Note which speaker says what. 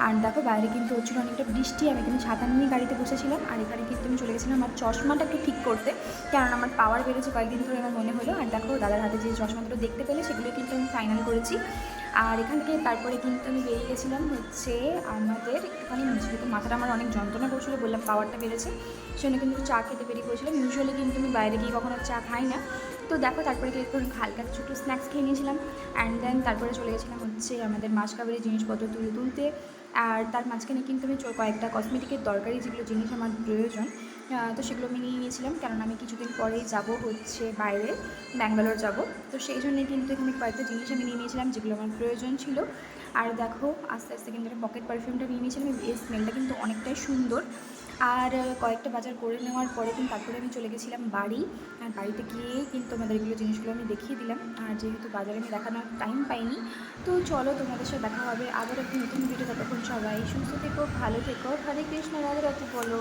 Speaker 1: আর দেখো বাইরে কিন্তু হচ্ছিলো অনেকটা বৃষ্টি, আমি কিন্তু ছাতা নিয়ে গাড়িতে বসেছিলাম। আর এখানে কিন্তু আমি চলে গেছিলাম আমার চশমাটা একটু ঠিক করতে, কারণ আমার পাওয়ার বেড়েছে কয়েকদিন ধরে আমার মনে হলো। আর দেখো দাদার হাতে যে চশমা দুটো দেখতে পেলে সেগুলো কিন্তু আমি ফাইনাল করেছি। আর এখান থেকে তারপরে কিন্তু আমি বেরিয়ে গেছিলাম হচ্ছে আমাদের একটুখানি যেহেতু মাথাটা আমার অনেক যন্ত্রণা করছিলো, বললাম পাওয়ারটা বেড়েছে, সেজন্য কিন্তু চা খেতে বেরিয়ে পড়েছিলাম। ইউজুয়ালি কিন্তু আমি বাইরে গিয়ে কখনো চা খাই না। তো দেখো তারপরে একটু হালকা ছোটো স্ন্যাক্স খেয়ে নিয়েছিলাম। অ্যান্ড দেন তারপরে চলে গেছিলাম হচ্ছে আমাদের মাসকাবারির জিনিসপত্র তুলতে। আর তার মাঝখানে কিন্তু আমি কয়েকটা কসমেটিকের দরকারি যেগুলো জিনিস আমার প্রয়োজন, তো সেগুলো আমি নিয়ে নিয়েছিলাম, কারণ আমি কিছুদিন পরেই যাব হচ্ছে বাইরে, ব্যাঙ্গালোর যাব। তো সেই জন্যে কিন্তু এখানে কয়েকটা জিনিস আমি নিয়ে নিয়েছিলাম যেগুলো আমার প্রয়োজন ছিল। আর দেখো আস্তে আস্তে কিন্তু একটা পকেট পারফিউমটা নিয়ে নিয়েছিলাম, এই স্মেলটা কিন্তু অনেকটাই সুন্দর। আর কয়েকটা বাজার করে নেওয়ার পরে কিন্তু তারপরে আমি চলে গেছিলাম বাড়ি। আর বাড়িতে গিয়ে কিন্তু আমাদের এগুলো জিনিসগুলো আমি দেখিয়ে দিলাম। আর যেহেতু বাজারে আমি দেখানোর টাইম পাইনি, তো চলো তোমাদের সাথে দেখা হবে আবার একটা নতুন ভিডিও। ততক্ষণ সবাই সুস্থ থেকো, ভালো থেকো, হরে কৃষ্ণ, রাধে রাধে বলো।